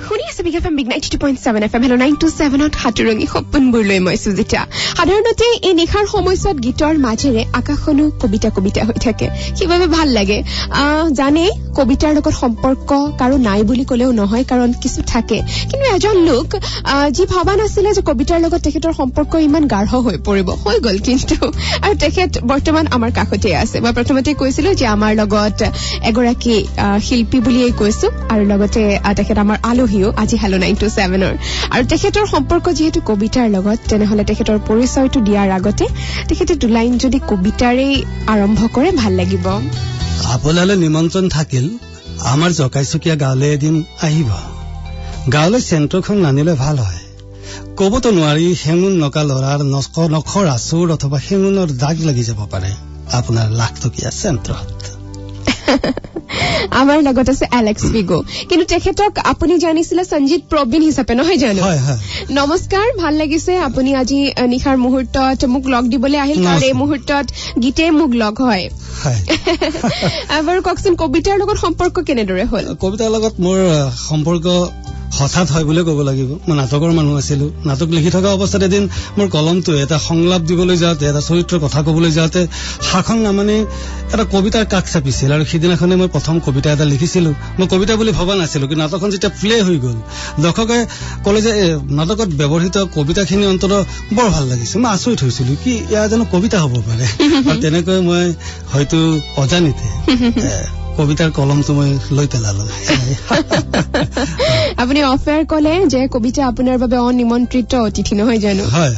শুনি আছে big FM big 92.7 FM hello 927ত হাতুৰঙি সপোনবোৰ লৈ মই সুজিতা। সাধাৰণতে এই নিশাৰ সময়ছোৱাত গীতৰ মাজেৰে আকাশখনো কবিতা হৈ থাকে, কিভাবে ভাল লাগে। জানে কবিতাৰ লগত সম্পৰ্ক কাৰো নাই বুলি ক'লেও নহয়, কাৰণ কিছু থাকে। কিন্তু এজন লোক যি ভাবা নাছিলে যে কবিতাৰ লগত তেখেতৰ সম্পৰ্ক ইমান গাঢ় হৈ পৰিব, হৈ গ'ল কিন্তু। আৰু তেখেত বৰ্তমান আমাৰ কাষতে আছে। মই প্ৰথমতে কৈছিলো যে আমাৰ লগত এগৰাকী শিল্পী বুলিয়েই কৈছো, আৰু লগতে তেখেত আমাৰ আলহীও আজি হেলো 927ৰ। আৰু তেখেতৰ সম্পৰ্ক যিহেতু কবিতাৰ লগত, তেনেহলে তেখেতৰ পৰিচয়টো দিয়াৰ আগতে তেখেতে দুলাইন যদি কবিতাৰেই আৰম্ভ কৰে ভাল লাগিব। আপোনালৈ নিমন্ত্ৰণ থাকিল, আমাৰ জকাইচকীয়া গাঁৱলৈ এদিন আহিব। গাঁৱলৈ চেণ্টৰখন নানিলে ভাল হয়। কবতো নোৱাৰি, হেঙুন নকা লৰাৰ নখৰ আচুৰ অথবা হেঙুনৰ দাগ লাগি যাব পাৰে আপোনাৰ লাখটকীয়া চেণ্টৰত। আমাৰ লগত আছে এলেক্স ফিগো, কিন্তু তেখেতক আপুনি জানিছিলে সঞ্জিত প্ৰবীণ হিচাপে, নহয় জানো? নমস্কাৰ, ভাল লাগিছে আপুনি আজি নিশাৰ মুহূৰ্তত মোক লগ দিবলৈ আহিল, কাৰণ এই মুহূৰ্তত গীতে মোক লগ হয়। বাৰু কওকচোন, কবিতাৰ লগত সম্পৰ্ক কেনেদৰে হ'ল? কবিতাৰ লগত মোৰ সম্পৰ্ক হঠাৎ হয় বুলি ক'ব লাগিব। মই নাটকৰ মানুহ আছিলো। নাটক লিখি থকা অৱস্থাত এদিন মোৰ কলমটোৱে এটা সংলাপ দিবলৈ যাওঁতে, এটা চৰিত্ৰৰ কথা কবলৈ যাওঁতে শাসন নামানি এটা কবিতাৰ কাষ চাপিছিল, আৰু সিদিনাখনে মই প্ৰথম কবিতা এটা লিখিছিলো। মই কবিতা বুলি ভবা নাছিলো, কিন্তু নাটকখন যেতিয়া প্লে হৈ গ'ল, দৰ্শকে ক'লে যে নাটকত ব্যৱহৃত কবিতাখিনি অন্তত বৰ ভাল লাগিছে। মই আচৰিত হৈছিলো, কি এয়া জানো কবিতা হ'ব পাৰে। আৰু তেনেকৈ মই হয়তো অজানিতে কবিতাৰ কলমটো মই লৈ পেলালো। আপুনি অফেয়াৰ ক'লে যে কবিতা আপোনাৰ বাবে অনিমন্ত্ৰিত অতিথি, নহয় জানো? হয়।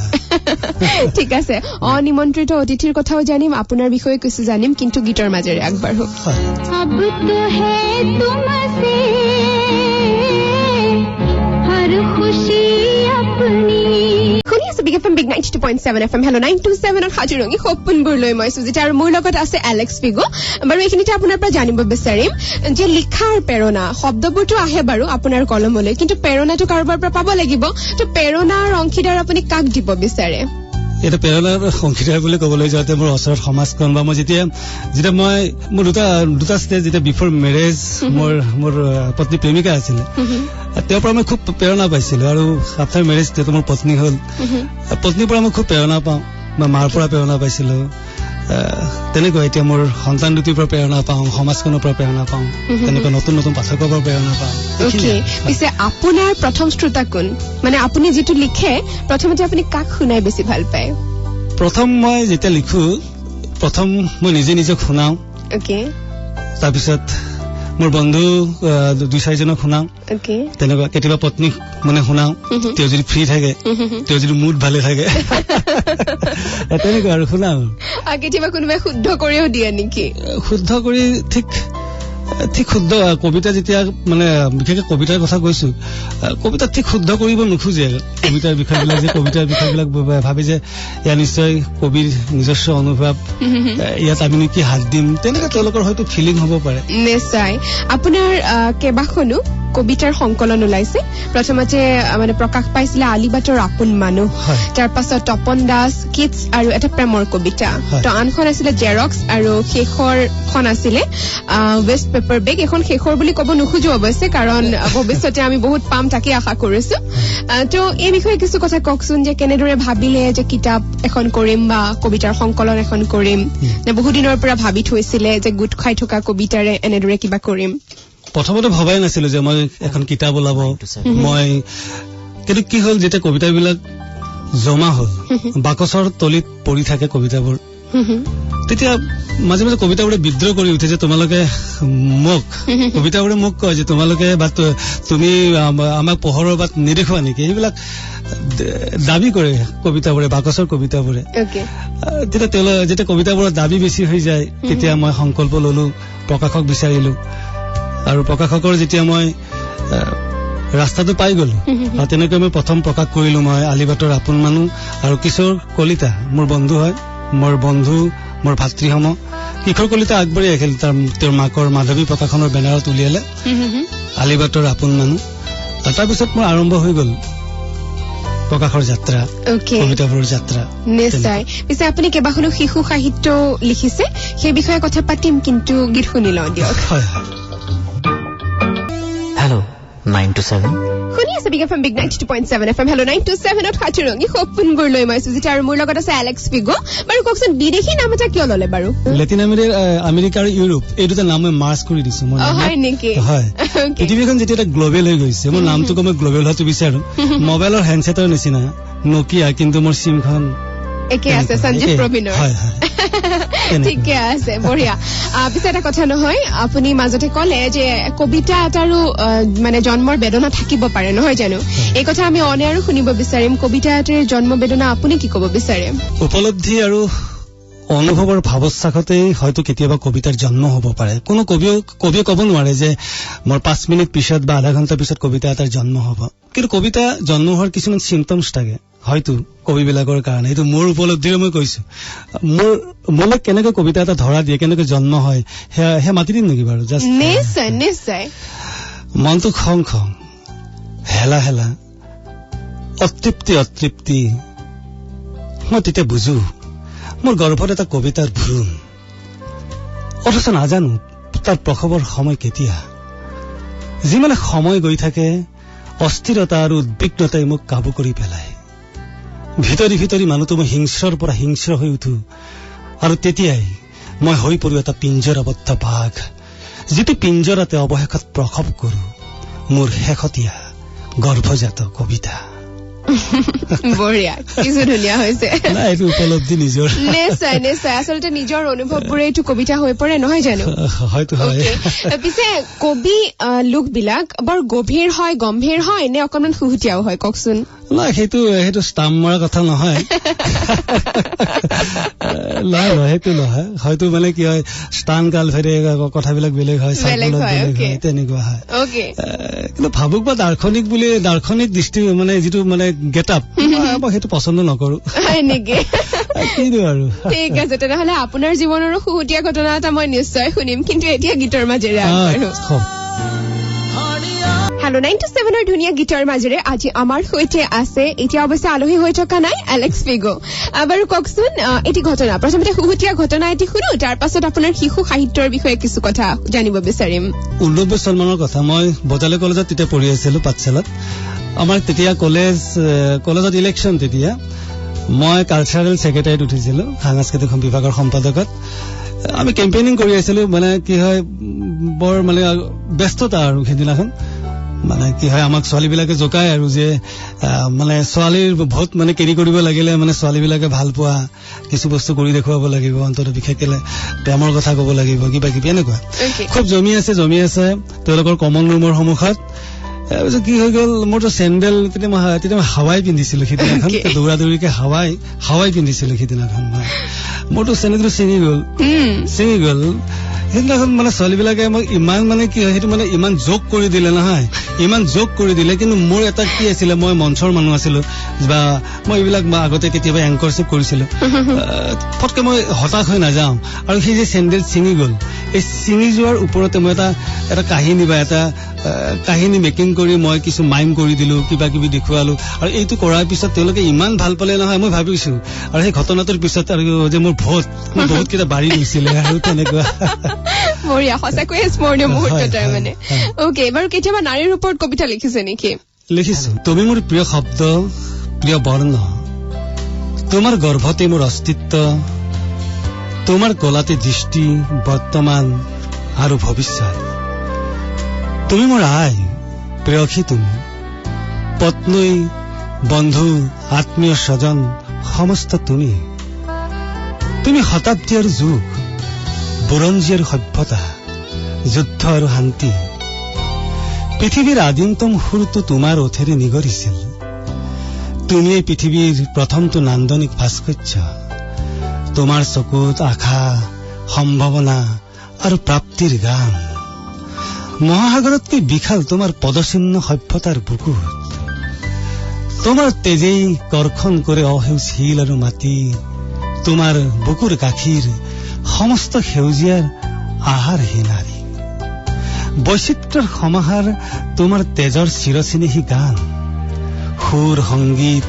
ঠিক আছে, অনিমন্ত্ৰিত অতিথিৰ কথাও জানিম, আপোনাৰ বিষয়ে কিছু জানিম, কিন্তু গীতৰ মাজেৰে আগবাঢ়ো। শুনি আছে big FM big 92.7 FM hello 927ত হাতুৰঙি সপোনবোৰ লৈ মই সুজিতা, আৰু মোৰ লগত আছে এলেক্স ফিগো। বাৰু এইখিনিতে আপোনাৰ পৰা জানিব বিচাৰিম যে লিখাৰ প্ৰেৰণা, শব্দবোৰতো আহে বাৰু আপোনাৰ কলমলৈ, কিন্তু প্ৰেৰণাটো কাৰোবাৰ পৰা পাব লাগিব। তো প্ৰেৰণাৰ অংশীদাৰ আপুনি কাক দিব বিচাৰে? এটা প্ৰেৰণাৰ অংশীদাৰ বুলি ক'বলৈ যাওঁতে মোৰ ওচৰত সমাজখন, বা মই যেতিয়া মোৰ দুটা ষ্টেজ, যেতিয়া বিফৰ মেৰেজ মোৰ পত্নী প্ৰেমিকা আছিলে, তেওঁৰ পৰা মই খুব প্ৰেৰণা পাইছিলো। আৰু আফটাৰ মেৰেজ যেতিয়া মোৰ পত্নী হ'ল, পত্নীৰ পৰা মই খুব প্ৰেৰণা পাওঁ, বা মাৰ পৰা প্ৰেৰণা পাইছিলো। তেনেকুৱা এতিয়া মোৰ সন্তান দুটিৰ পৰা প্ৰেৰণা পাওঁ, সমাজখনৰ পৰা প্ৰেৰণা পাওঁ, তেনেকুৱা নতুন নতুন পাঠকৰ পৰা প্ৰেৰণা পাওঁ। পিছে আপোনাৰ প্ৰথম শ্ৰোতা কোন? মানে আপুনি যিটো লিখে প্ৰথমতে আপুনি কাক শুনাই বেছি ভাল পায়? প্ৰথম মই যেতিয়া লিখো, প্ৰথম মই নিজে শুনাও। তাৰপিছত মোৰ বন্ধু 2-4জনক শুনাও। তেনেকুৱা কেতিয়াবা পত্নীক মানে শুনাও, তেওঁ যদি ফ্ৰী থাকে, তেওঁ যদি মুড ভালে থাকে, তেনেকুৱা আৰু শুনাও। কেতিয়াবা কোনোবাই শুদ্ধ কৰিও দিয়ে নেকি? শুদ্ধ কৰি ঠিক শুদ্ধ কবিতা, যেতিয়া মানে বিশেষকৈ কবিতাৰ কথা কৈছো, কবিতা ঠিক শুদ্ধ কৰিব নোখোজে। কবিতাৰ বিষয়বিলাক যে কবিতাৰ বিষয়বিলাক ভাবে যে ইয়াৰ নিশ্চয় কবিৰ নিজস্ব অনুভৱ, ইয়াত আমি কি হাত দিম, তেনেকুৱা তেওঁলোকৰ হয়তো ফিলিং হ'ব পাৰে। নিশ্চয়। আপোনাৰ কেইবাখনো কবিতাৰ সংকলন ওলাইছে। প্ৰথমতে মানে প্ৰকাশ পাইছিলে আলিবাটৰ আপোন মানুহ, তাৰ পাছত তপন দাস কিডছ আৰু এটা প্ৰেমৰ কবিতা, তো আনখন আছিলে জেৰক্স, আৰু শেষৰখন আছিলে ৱেষ্ট পেপাৰ বেগ। এখন শেষৰ বুলি ক'ব নোখোজো অৱশ্যে, কাৰণ ভৱিষ্যতে আমি বহুত পাম, তাকে আশা কৰিছো। তো এই বিষয়ে কিছু কথা কওকচোন, যে কেনেদৰে ভাবিলে যে কিতাপ এখন কৰিম বা কবিতাৰ সংকলন এখন কৰিম, নে বহুদিনৰ পৰা ভাবি থৈছিলে যে গোট খাই থকা কবিতাৰে এনেদৰে কিবা কৰিম? প্ৰথমতে ভবাই নাছিলো যে মই এখন কিতাপ ওলাব। কিন্তু কি হ'ল, যেতিয়া কবিতাবিলাক জমা হ'ল, বাকচৰ তলিত পৰি থাকে কবিতাবোৰ, তেতিয়া মাজে মাজে কবিতাবোৰে বিদ্ৰোহ কৰি উঠে যে তোমালোকে কবিতাবোৰে মোক কয় যে তোমালোকে বা তুমি আমাক পোহৰৰ বাট নেদেখুৱা নেকি, সেইবিলাক দাবী কৰে কবিতাবোৰে, বাকচৰ কবিতাবোৰে। যেতিয়া কবিতাবোৰৰ দাবী বেছি হৈ যায়, তেতিয়া মই সংকল্প ললো, প্ৰকাশক বিচাৰিলো, আৰু প্ৰকাশকৰ যেতিয়া মই ৰাস্তাটো পাই গলো, আৰু তেনেকৈ মই প্ৰথম প্ৰকাশ কৰিলো মই আলিবাটৰ আপোন মানুহ। আৰু কিশোৰ কলিতা মোৰ বন্ধু হয়, মোৰ ভাতৃসম। কিশোৰ কলিতা আগবাঢ়ি আহিল, তেওঁৰ মাকৰ মাধৱী প্ৰকাশনৰ বেনাৰত উলিয়ালে আলিবাটৰ আপোন মানুহ। তাৰপিছত মোৰ আৰম্ভ হৈ গল প্ৰকাশৰ যাত্ৰা, কবিতাবোৰৰ যাত্ৰা। নিশ্চয়। পিছে আপুনি কেইবাখনো শিশু সাহিত্য লিখিছে, সেই বিষয়ে কথা পাতিম, কিন্তু গীত শুনি লওঁ দিয়ক। হেল্ল', 9 to 7 শুনি আছে big FM big 92.7 FM hello 927 হাতিৰঙি সপোনবোৰ লৈ মই সুজিতা আৰু মোৰ লগত আছে এলেক্স ফিগো বাৰু কওকচোন বিদেশী নাম এটা কিয় ললে বাৰু লেটিন আমেৰিকা আৰু ইউৰোপ এই দুটা নাম মই মাৰ্জ কৰি দিছো মই হয় নেকি হয় পৃথিৱীখন যেতিয়া এটা গ্লোবেল হৈ গৈছে মোৰ নামটোক মই গ্লোবেল হোৱাটো বিচাৰো মোবাইলৰ হেণ্ডছেটৰ নিচিনা নকিয়া কিন্তু মোৰ সিমখন একে আছে সঞ্জীৱ প্ৰবীণৰ হয় হয় ঠিকে আছে বঢ়িয়া পিছে এটা কথা নহয় আপুনি মাজতে ক'লে যে কবিতা এটাৰো মানে জন্মৰ বেদনা থাকিব পাৰে নহয় জানো এই কথা আমি অনে আৰু শুনিব বিচাৰিম কবিতা এটাৰ জন্ম বেদনা আপুনি কি ক'ব বিচাৰে উপলব্ধি আৰু অনুভৱৰ ভাৱচ্ছাসতেই হয়তো কেতিয়াবা কবিতাৰ জন্ম হ'ব পাৰে কোনো কবিয়ে ক'ব নোৱাৰে যে মোৰ 5 মিনিট পিছত বা আধা ঘণ্টা পিছত কবিতা এটাৰ জন্ম হ'ব কিন্তু কবিতা জন্ম হোৱাৰ কিছুমান চিম্পটমছ থাকে হয়তো কবিবিলাকৰ কাৰণে এইটো মোৰ উপলব্ধিৰে মই কৈছো মোলৈ কেনেকৈ কবিতা এটা ধৰা দিয়ে কেনেকৈ জন্ম হয় সেয়া মাতি দিম নেকি বাৰু জাষ্ট নিশ্চয় মনটো খং হেলা অতৃপ্তি মই তেতিয়া বুজো মোৰ গৰ্ভত এটা কবিতাৰ ভ্ৰূণ অথচ নাজানো তাৰ প্ৰসৱৰ সময় কেতিয়া যিমানে সময় গৈ থাকে অস্থিৰতা আৰু উদ্বিগ্নতাই মোক কাবু কৰি পেলায় ভিতৰি মানুহটো মই হিংস্ৰৰ পৰা হিংস্ৰ হৈ উঠো আৰু তেতিয়াই মই হৈ পৰো এটা পিঞ্জৰাবদ্ধ বাঘ যিটো পিঞ্জৰাতে অৱশেষত প্ৰসৱ কৰো মোৰ শেহতীয়া গৰ্ভজাত কবিতা বঢ়িয়া কিছু ধুনীয়া হৈছে এইটো উপলব্ধি নিজৰ নিশ্চয় আচলতে নিজৰ অনুভৱবোৰে এইটো কবিতা হৈ পৰে নহয় জানো হয়তো হয় পিছে কবি লোকবিলাক বৰ গভীৰ হয় গম্ভীৰ হয় নে অকণমান সুহুতীয়াও হয় কওকচোন নাই সেইটো ষ্টাম্প মৰা কথা নহয় সেইটো নহয় হয়তো মানে কি হয় স্থান কাল ভেদে কথাবিলাক বেলেগ হয় তেনেকুৱা হয় কিন্তু ভাবুক বা দাৰ্শনিক দৃষ্টি মানে যিটো মানে গেট আপ মই সেইটো পচন্দ নকৰো নেকি কিনো আৰু ঠিক আছে তেনেহলে আপোনাৰ জীৱনৰো সুহুতীয়া ঘটনা এটা মই নিশ্চয় শুনিম কিন্তু এতিয়া গীতৰ মাজেৰে হেল্ল 97ৰ ধুনীয়া গীতৰ মাজেৰে আজি আমাৰ সৈতে আছে এতিয়া অৱশ্যে আলহী হৈ থকা নাই এলেক্স ফিগো বাৰু কওকচোন এটি ঘটনা প্ৰথমতে সুহুতীয়া ঘটনা এটি শুনো তাৰ পাছত আপোনাৰ শিশু সাহিত্যৰ বিষয়ে কিছু কথা জানিব বিচাৰিম 19 বছৰ মানৰ কথা মই বজালে কলেজত তেতিয়া পঢ়ি আছিলো পাঠশালাত আমাৰ তেতিয়া কলেজত ইলেকশ্যন তেতিয়া মই কালচাৰেল ছেক্ৰেটাৰীত উঠিছিলো সাংস্কৃতিক বিভাগৰ সম্পাদকত আমি কেম্পেইনিং কৰি আছিলো মানে কি হয় বৰ মানে ব্যস্ততা আৰু সেইদিনাখন মানে কি হয় আমাক ছোৱালীবিলাকে জোকায় আৰু যে মানে ছোৱালীৰ ভোট মানে কেৰি কৰিব লাগিলে মানে ছোৱালীবিলাকে ভাল পোৱা কিছু বস্তু কৰি দেখুৱাব লাগিব অন্তত বিশেষকৈ প্ৰেমৰ কথা ক'ব লাগিব কিবা কিবি এনেকুৱা খুব জমি আছে তেওঁলোকৰ কমন ৰুমৰ সন্মুখত কি হৈ গ'ল মোৰতো চেণ্ডেল তেতিয়া হাৱাই পিন্ধিছিলো সিদিনাখন দৌৰাদৌৰিকে হাৱাই পিন্ধিছিলো সিদিনাখন মোৰতো চেণ্ডেলটো ছিঙি গ'ল সেইদিনাখন মানে ছোৱালীবিলাকে মোক ইমান মানে কি হয় সেইটো মানে ইমান জোক কৰি দিলে নহয় ইমান জোক কৰি দিলে কিন্তু মোৰ এটা কি আছিলে মই মঞ্চৰ মানুহ আছিলো বা মই এইবিলাক আগতে কেতিয়াবা এংকৰশ্বিপ কৰিছিলো ফটকে মই হতাশ হৈ নাযাওঁ আৰু সেই যে চেণ্ডেল ছিঙি গ'ল এই ছিঙি যোৱাৰ ওপৰতে মই এটা কাহিনী বা এটা কাহিনী মেকিং কৰি মই কিছু মাইম কৰি দিলো কিবা কিবি দেখুৱালো আৰু এইটো কৰাৰ পিছত তেওঁলোকে ইমান ভাল পালে নহয় মই ভাবিছো আৰু সেই ঘটনাটোৰ পিছত আৰু যে মোৰ ভোট বহুত কেইটা বাঢ়ি গৈছিলে আৰু তেনেকুৱা বঢ়িয়া সঁচাকৈয়ে স্মৰণীয় মুহূৰ্ত তাৰ মানে অকে বাৰু কেতিয়াবা নাৰীৰ ওপৰত কবিতা লিখিছে নেকি লিখিছো তুমি মোৰ প্ৰিয় শব্দ প্ৰিয় বৰ্ণ তোমাৰ গৰ্ভতে মোৰ অস্তিত্ব তোমাৰ কলাতে দৃষ্টি বৰ্তমান আৰু ভৱিষ্যত তুমি মোৰ আই প্ৰেয়সী তুমি পত্নী বন্ধু আত্মীয় স্বজন সমস্ত তুমি শতাব্দী আৰু যুগ বুৰঞ্জী আৰু সভ্যতা যুদ্ধ আৰু শান্তি পৃথিৱীৰ আদিমতম সুৰটো তোমাৰ ওঠেৰে নিগৰিছিল তুমি এই পৃথিৱীৰ প্ৰথমটো নান্দনিক ভাস্কৰ্য তোমাৰ চকুত আশা সম্ভাৱনা আৰু প্ৰাপ্তিৰ গান মহাসাগৰতকৈ বিশাল তোমাৰ পদচিহ্ন সভ্যতাৰ বুকুত তোমাৰ তেজেই কৰ্ষণ কৰে অসেউজ শিল আৰু মাটি তোমাৰ বুকুৰ গাখীৰ সমস্ত সেউজীয়াৰ আহাৰ হিনাৰী বৈচিত্ৰ্যৰ সমাহাৰ তোমাৰ তেজৰ চিৰচিনেহী গান সুৰ সংগীত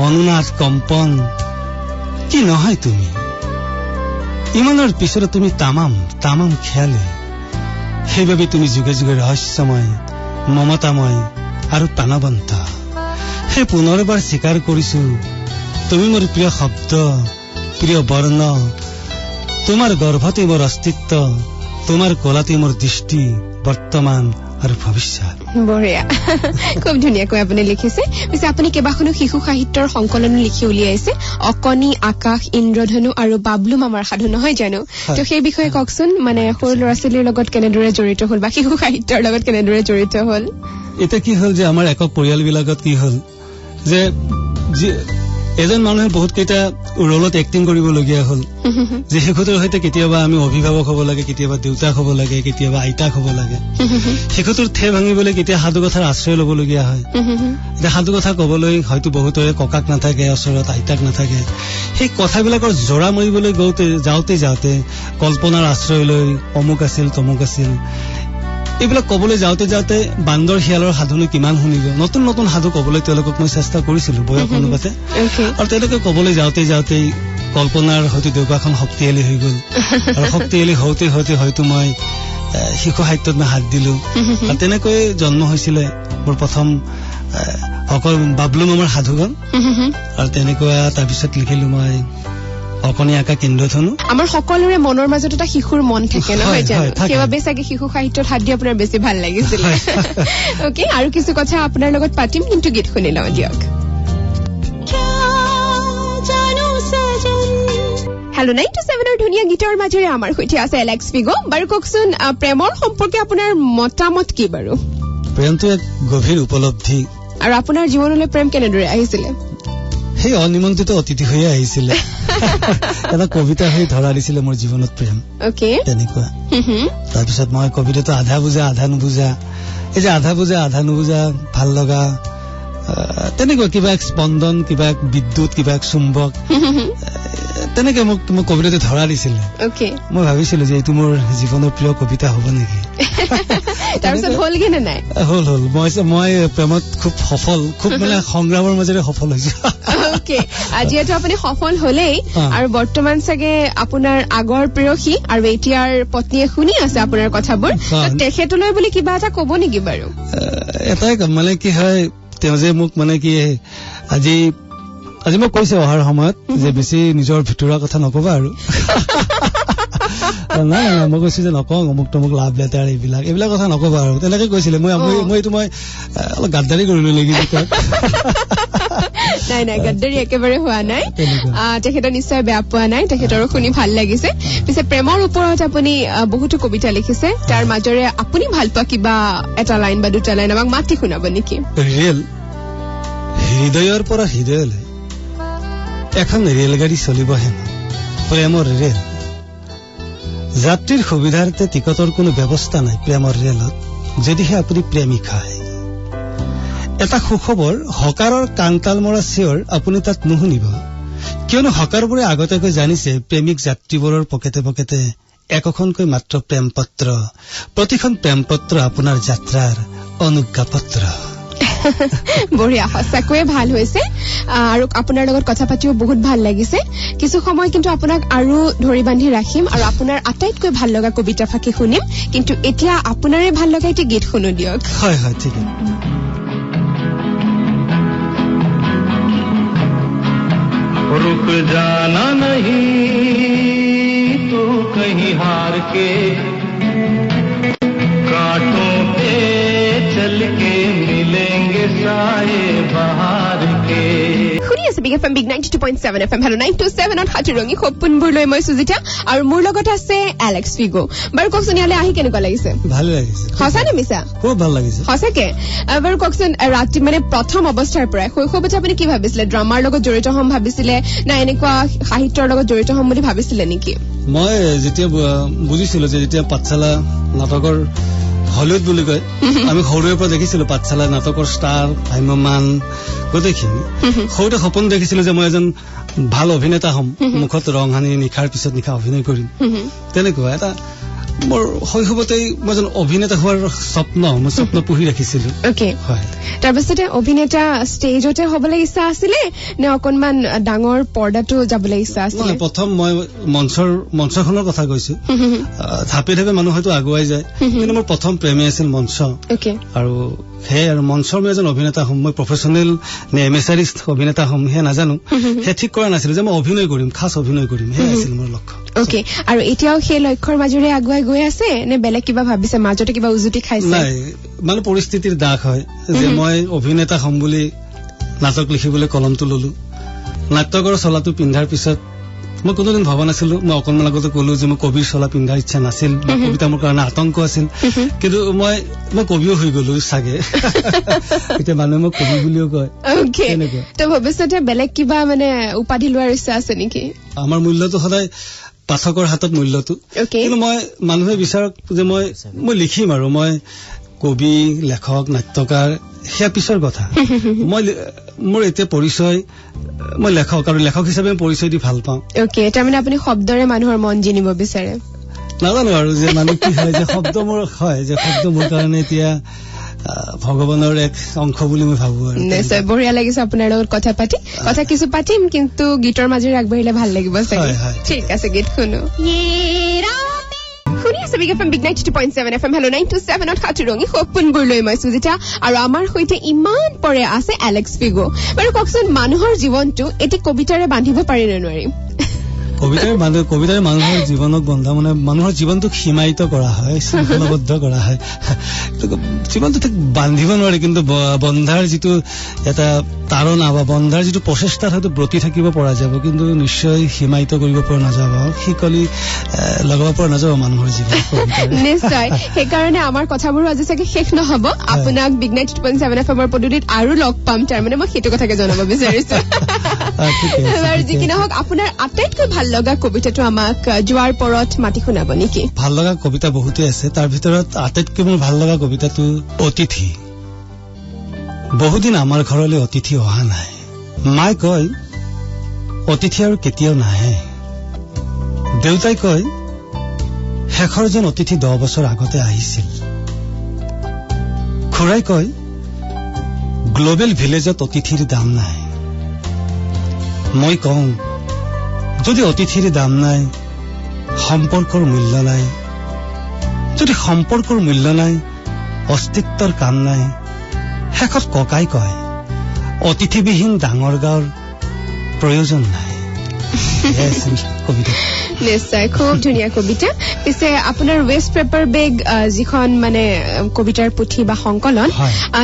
অনুনাদ কম্পন কি নহয় তুমি ইমানৰ পিছতো তুমি তামাম খেয়ালে সেইবাবে তুমি যুগে যুগে ৰহস্যময় মমতাময় আৰু প্ৰাণৱন্ত সেই পুনৰবাৰ স্বীকাৰ কৰিছো তুমি মোৰ প্ৰিয় শব্দ প্ৰিয় বৰ্ণ তোমাৰ গৰ্ভতে মোৰ অস্তিত্ব তোমাৰ কোলাতে মোৰ দৃষ্টি বৰ্তমান আৰু ভৱিষ্যত বঢ়িয়া খুব ধুনীয়াকৈ আপুনি লিখিছে পিছে আপুনি কেইবাখনো শিশু সাহিত্যৰ সংকলন লিখি উলিয়াইছে অকণি আকাশ ইন্দ্ৰধনু আৰু বাবলু মামাৰ সাধু নহয় জানো তো সেই বিষয়ে কওকচোন মানে সৰু ল'ৰা ছোৱালীৰ লগত কেনেদৰে জড়িত হ'ল বা শিশু সাহিত্যৰ লগত কেনেদৰে জড়িত হ'ল এতিয়া কি হ'ল যে আমাৰ একক পৰিয়ালবিলাকত কি হ'ল যে এজন মানুহে বহুত কেইটা ৰোলত এক্টিং কৰিবলগীয়া হ'ল যে শিশুটোৰ সৈতে কেতিয়াবা আমি অভিভাৱক হ'ব লাগে কেতিয়াবা দেউতাক হ'ব লাগে কেতিয়াবা আইতাক হ'ব লাগে শিশুটোৰ ঠে ভাঙিবলৈ কেতিয়া সাধু কথাৰ আশ্ৰয় ল'বলগীয়া হয় এতিয়া সাধু কথা ক'বলৈ হয়তো বহুতৰে ককাক নাথাকে ওচৰত আইতাক নাথাকে সেই কথাবিলাকৰ জোৰা মৰিবলৈ যাওঁতে কল্পনাৰ আশ্ৰয় লৈ অমুক আছিল তমুক আছিল এইবিলাক ক'বলৈ যাওঁতে বান্দৰ শিয়ালৰ সাধুনো কিমান শুনিব নতুন নতুন সাধু ক'বলৈ তেওঁলোকক মই চেষ্টা কৰিছিলো বয়স অনুপাতে আৰু তেওঁলোকে ক'বলৈ যাওঁতে কল্পনাৰ হয়তো দেউকাখন শক্তিশালী হৈ গ'ল আৰু শক্তিশালী হওঁতে হয়তো মই শিশু সাহিত্যত মই হাত দিলো আৰু তেনেকৈ জন্ম হৈছিলে মোৰ প্ৰথম বাবলু মামাৰ সাধুখন আৰু তেনেকুৱা তাৰপিছত লিখিলো মই অকণি আকাশ ইন্দ্ৰধনু আমাৰ সকলোৰে মনৰ মাজত এটা শিশুৰ মন থাকে নহয় জানো সেইবাবে চাগে শিশু সাহিত্যত হাত দি আপোনাৰ বেছি ভাল লাগিছিল ওকে আৰু কিছু কথা আপোনাৰ লগত পাতিম কিন্তু গীত শুনি লওঁ দিয়ক হেল্ল' 97 ধুনীয়া গীতৰ মাজেৰে আমাৰ সৈতে আছে এলেক্স ফিগো বাৰু কওকচোন প্ৰেমৰ সম্পৰ্কে আপোনাৰ মতামত কি বাৰু প্ৰেমটো এক গভীৰ উপলব্ধি আৰু আপোনাৰ জীৱনলৈ প্ৰেম কেনেদৰে আহিছিলে সেই অনিমন্ত্ৰিত অতিথি হৈয়ে আহিছিলে এটা কবিতা হৈ ধৰা দিছিলে মোৰ জীৱনত প্ৰেম তেনেকুৱা তাৰপিছত মই কবিতাটো আধা বুজা আধা নুবুজা এই যে আধা বুজা আধা নুবুজা ভাল লগা তেনেকুৱা কিবা এক স্পন্দন কিবা এক বিদ্যুৎ কিবা এক চুম্বক তেনেকে মোক কবিতাটো ধৰা দিছিলে মই ভাবিছিলো যে এইটো মোৰ জীৱনৰ প্ৰিয় কবিতা হ'ব নেকি তাৰপিছত হ'লগে নে নাই হ'ল মই প্ৰেমত খুব সফল খুব মানে সংগ্ৰামৰ মাজেৰে সফল হৈছো যিহেতু আপুনি সফল হলেই আৰু বৰ্তমান চাগে আপোনাৰ আগৰ প্ৰেয়সী আৰু এতিয়াৰ পত্নীয়ে শুনি আছে আপোনাৰ কথাবোৰ তেখেতলৈ বুলি কিবা এটা ক'ব নেকি বাৰু এটাই মানে কি হয় তেওঁ যে মোক মানে কি আজি মই কৈছে অহাৰ সময়ত যে বেছি নিজৰ ভিতৰুৱা কথা নকবা আৰু নাই মই কৈছো যে নকওঁ অমুক তমুক লাভ লেটাৰ এইবিলাক কথা নকবা আৰু তেনেকে কৈছিলে মই অলপ গাদ্দাৰি কৰিলো নেকি নাই গাদ্দাৰি একেবাৰে হোৱা নাই তেখেতৰ নিশ্চয় বেয়া পোৱা নাই তেখেতৰো শুনি ভাল লাগিছে পিছে প্ৰেমৰ ওপৰত আপুনি বহুতো কবিতা লিখিছে তাৰ মাজৰে আপুনি ভাল পোৱা কিবা এটা লাইন বা দুটা লাইন আমাক মাতি শুনাব নেকি ৰেল হৃদয়ৰ পৰা হৃদয়লৈ এখন ৰেলগাড়ী চলিব হেনো প্ৰেমৰ ৰেল যাত্ৰীৰ সুবিধাৰ্থে টিকটৰ কোনো ব্যৱস্থা নাই প্ৰেমৰ ৰেলত যদিহে আপুনি প্ৰেমিক হয় এটা সুখবৰ হকাৰৰ কাংতাল মৰা চিঞৰ আপুনি তাত নুশুনিব কিয়নো হকাৰবোৰে আগতীয়াকৈ জানিছে প্ৰেমিক যাত্ৰীবোৰৰ পকেটে পকেটে একোখনকৈ মাত্ৰ প্ৰেম পত্ৰ প্ৰতিখন প্ৰেম পত্ৰ আপোনাৰ যাত্ৰাৰ অনুজ্ঞা পত্ৰ বঢ়িয়া সঁচাকৈয়ে ভাল হৈছে আৰু আপোনাৰ লগত কথা পাতিও বহুত ভাল লাগিছে কিছু সময় কিন্তু আপোনাক আৰু ধৰি বান্ধি ৰাখিম আৰু আপোনাৰ আটাইতকৈ ভাল লগা কবিতা ফাঁকি শুনিম কিন্তু এতিয়া আপোনাৰে ভাল লগা এটি গীত শুনো দিয়ক হয় ঠিক আছে रुक जाना नहीं तो कहीं हार के कांटों पे चल के मिलेंगे साए बहार के শুনি আছে big FM big 92.7 FM hello 927 হাতিৰঙি সপোনবোৰলৈ মই সুজিতা আৰু মোৰ লগত আছে এলেক্স ফিগো বাৰু কওকচোন ইয়ালে আহি কেনেকুৱা লাগিছে ভাল লাগিছে সঁচা নে মিছা খুব ভাল লাগিছে সঁচাকে বাৰু কওকচোন ৰাতি মানে প্ৰথম অৱস্থাৰ পৰাই শৈশৱতে আপুনি কি ভাবিছিলে ড্ৰামাৰ লগত জড়িত হ'ম ভাবিছিলে না এনেকুৱা সাহিত্যৰ লগত জড়িত হ'ম বুলি ভাবিছিলে নেকি মই যেতিয়া বুজিছিলো যে যেতিয়া পাঠশালা নাটকৰ হলিউড বুলি কয় আমি সৰুৰে পৰা দেখিছিলো পাঠশালা নাটকৰ ষ্টাৰ ভাম্যমান গোটেইখিনি সৰুতে সপোন দেখিছিলো যে মই এজন ভাল অভিনেতা হ'ম মুখত ৰং সানি নিশাৰ পিছত নিশা অভিনয় কৰিম তেনেকুৱা এটা মোৰ শৈশৱতেই মই যেন অভিনেতা হোৱাৰ মই স্বপ্ন পুহি ৰাখিছিলো হয় তাৰপিছতে অভিনেতা ষ্টেজতে হ'বলৈ ইচ্ছা আছিলে নে অকণমান ডাঙৰ পৰ্দাটো যাবলৈ ইচ্ছা আছিলে প্ৰথম মই মঞ্চখনৰ কথা কৈছো ধাপে ধাপে মানুহ হয়তো আগুৱাই যায় কিন্তু মোৰ প্ৰথম প্ৰেমে আছিল মঞ্চ আৰু সেই আৰু মঞ্চৰ মই এজন অভিনেতা হ'ম মই প্ৰফেচনেল নে এমেচাৰিষ্ট অভিনেতা হ'ম সেয়া নাজানো সেই ঠিক কৰা নাছিলো যে মই অভিনয় কৰিম খাস অভিনয় কৰিম সেয়া আছিল মোৰ লক্ষ্য আৰু এতিয়াও সেই লক্ষ্যৰ মাজেৰে আগুৱাই গৈ আছে নে বেলেগ কিবা ভাবিছে মাজতে কিবা উজুতি খাইছে নাই মানে পৰিস্থিতিৰ দাগ হয় যে মই অভিনেতা হ'ম বুলি নাটক লিখিবলৈ কলমটো ললো নাটকৰ চলাটো পিন্ধাৰ পিছত মই কোনোদিন ভবা নাছিলো মই অকণমান আগতে কলো যে মই কবিৰ চলা পিন্ধাৰ ইচ্ছা নাছিল কবিতা মোৰ কাৰণে আতংক আছিল কিন্তু মই কবিও হৈ গলো চাগে এতিয়া মানুহে মোক কবি বুলিও কয় তো ভৱিষ্যতে বেলেগ কিবা মানে উপাধি লোৱাৰ ইচ্ছা আছে নেকি আমাৰ মূল্যটো সদায় পাঠকৰ হাতত মূল্যটো কিন্তু মই মানুহে বিচাৰক যে মই লিখিম আৰু মই কবি লেখক নাট্যকাৰ সেয়া পিছৰ কথা মোৰ এতিয়া পৰিচয় মই লেখক আৰু লেখক হিচাপে পৰিচয় দি ভাল পাওঁ তাৰমানে আপুনি শব্দৰে মানুহৰ মন জিনিব বিচাৰে নাজানো আৰু যে মানুহ কি হয় যে শব্দ মোৰ হয় যে শব্দ মোৰ কাৰণে এতিয়া ভগৱানৰ এক অংশ বুলি মই ভাবো আৰু নিশ্চয় বঢ়িয়া লাগিছে আপোনাৰ লগত কথা পাতি কথা কিছু পাতিম কিন্তু গীতৰ মাজেৰে আগবাঢ়িলে ভাল লাগিব চাগে ঠিক আছে গীত শুনো শুনি আছে big FM big 92.7 FM hello 927 হাতুৰঙি সপোনবোৰলৈ মই সুজিতা আৰু আমাৰ সৈতে ইমান পৰে আছে এলেক্স ফিগো বাৰু কওকচোন মানুহৰ জীৱনটো এটি কবিতাৰে বান্ধিব পাৰি নে নোৱাৰি কবিতাৰে মানুহৰ জীৱনক বন্ধা মানে মানুহৰ জীৱনটোক সীমায়িত কৰা হয় শৃংখলাবদ্ধ কৰা হয় জীৱনটো ঠিক বান্ধিব নোৱাৰি কিন্তু বন্ধাৰ যিটো এটা তাৰণা বা বন্ধাৰ যিটো প্ৰচেষ্টাত হয়তো ব্ৰতি থাকিব পৰা যাব কিন্তু নিশ্চয় সীমায়িত কৰিব পৰা নাযাব শিকলি লগাব পৰা নাযাব মানুহৰ জীৱন নিশ্চয় সেইকাৰণে আমাৰ কথাবোৰো আজি চাগে শেষ নহব আপোনাক বিগ 92.7 FM পদ্ধতিত আৰু লগ পাম তাৰমানে মই সেইটো কথাকে জনাব বিচাৰিছো আৰু যি কি নহওক আপোনাৰ আটাইতকৈ ভাল লগা কবিতাটো আমাক যোৱাৰ পৰত মাতি শুনাব নেকি ভাল লগা কবিতা বহুতেই আছে তাৰ ভিতৰত আটাইতকৈ মোৰ ভাল লগা কবিতাটো অতিথি বহুদিন আমাৰ ঘৰলৈ অতিথি অহা নাই মায়ে কয় অতিথি আৰু কেতিয়াও নাহে দেউতাই কয় শেষৰজন অতিথি 10 বছৰ আগতে আহিছিল খুৰাই কয় গ্লোবেল ভিলেজত অতিথিৰ দাম নাই মই কওঁ যদি অতিথিৰ দাম নাই সম্পৰ্কৰ মূল্য নাই যদি সম্পৰ্কৰ মূল্য নাই অস্তিত্বৰ কাম নাই শেষত ককাই কয় অতিথিবিহীন ডাঙৰ গাঁৱৰ প্ৰয়োজন নাই কবিতা নিশ্চয় খুব ধুনীয়া কবিতা পিছে আপোনাৰ ৱেষ্ট পেপাৰ বেগ যিখন মানে কবিতাৰ পুথি বা সংকলন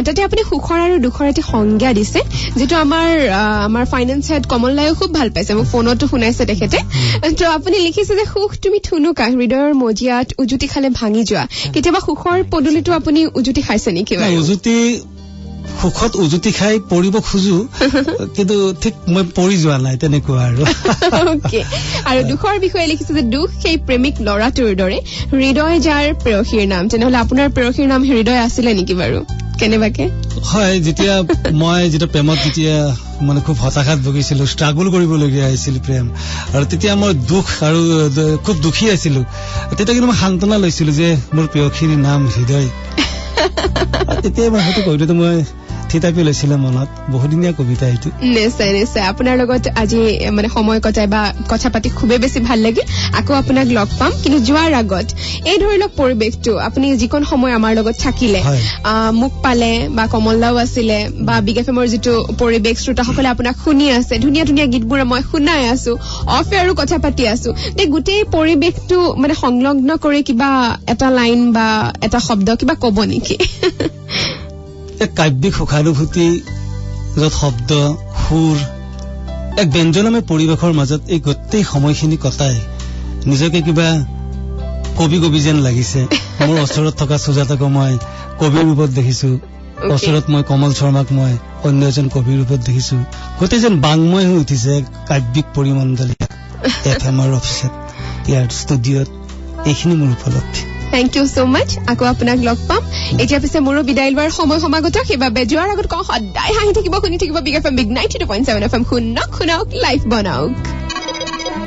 তাতে আপুনি সুখৰ আৰু দুখৰ এটি সংজ্ঞা দিছে যেটো আমাৰ ফাইনেন্স হেড কমললাইও খুব ভাল পাইছে মোক ফোনতো শুনাইছে তেখেতে তো আপুনি লিখিছে যে সুখ তুমি থুনুকা হৃদয়ৰ মজিয়াত উজুতি খালে ভাঙি যোৱা কেতিয়াবা সুখৰ পদুলিটো আপুনি উজুতি খাইছে নেকি উজুতি সুখত উজুতি খাই পৰিব খোজো কিন্তু ঠিক মই পৰি যোৱা নাই তেনেকুৱা আৰু দুখৰ বিষয়ে লিখিছে যে দুখ সেই প্ৰেমিক লৰাটোৰ দৰে হৃদয় যাৰ প্ৰেয়সীৰ নাম তেনেহলে আপোনাৰ প্ৰেয়সীৰ নাম হৃদয় আছিলে নেকি বাৰু কেনেবাকে হয় যেতিয়া মই যেটা প্ৰেমত যেতিয়া মানে খুব হতাশাত ভুগিছিলো ষ্ট্ৰাগল কৰিবলগীয়া হৈছিল প্ৰেম আৰু তেতিয়া মই দুখ আৰু খুব দুখী আছিলো তেতিয়া কিন্তু মই সান্তনা লৈছিলো যে মোৰ প্ৰেয়সীৰ নাম হৃদয় তেতিয়া মই হয়তো কবিতাটো মই থিতাপি লৈছিলে মনত বহুদিনীয়া কবিতা এইটো নিশ্চয় নিশ্চয় আপোনাৰ লগত আজি মানে সময় কটাই বা কথা পাতি খুবেই বেছি ভাল লাগিল আকৌ আপোনাক লগ পাম কিন্তু যোৱাৰ আগত এই ধৰি লওক পৰিৱেশটো আপুনি যিকোন সময় আমাৰ লগত থাকিলে মুখ পালে বা কমলদাও আছিলে বা বিগ এফএমৰ যিটো পৰিৱেশ শ্ৰোতাসকলে আপোনাক শুনি আছে ধুনীয়া ধুনীয়া গীতবোৰ মই শুনাই আছো অফ এয়াৰো কথা পাতি আছো এই গোটেই পৰিৱেশটো মানে সংলগ্ন কৰি কিবা এটা লাইন বা এটা শব্দ কিবা ক'ব নেকি এক কাব্যিক সুখানুভূতি য'ত শব্দ সুৰ এক ব্যঞ্জনময় পৰিৱেশৰ মাজত এই গোটেই সময়খিনি কটাই নিজকে কিবা কবি কবি যেন লাগিছে মোৰ ওচৰত থকা সুজাতাক মই কবিৰ ৰূপত দেখিছো ওচৰত মই কমল শৰ্মাক মই অন্য এজন কবিৰ ৰূপত দেখিছো গোটেই যেন বাংময় হৈ উঠিছে কাব্যিক পৰিমণ্ডলীয় এফএমৰ অফিচত ইয়াৰ ষ্টুডিঅ'ত এইখিনি মোৰ উপলব্ধি Thank you so much. Ako আপোনাক লগ পাম এতিয়া পিছে মোৰো বিদায় লোৱাৰ সময় সমাগত সেইবাবে যোৱাৰ আগত কওঁ সদায় হাঁহি থাকিব শুনি থাকিব বিগ এফএম বিগ 92.7 FM শুনক লাইফ বনাওক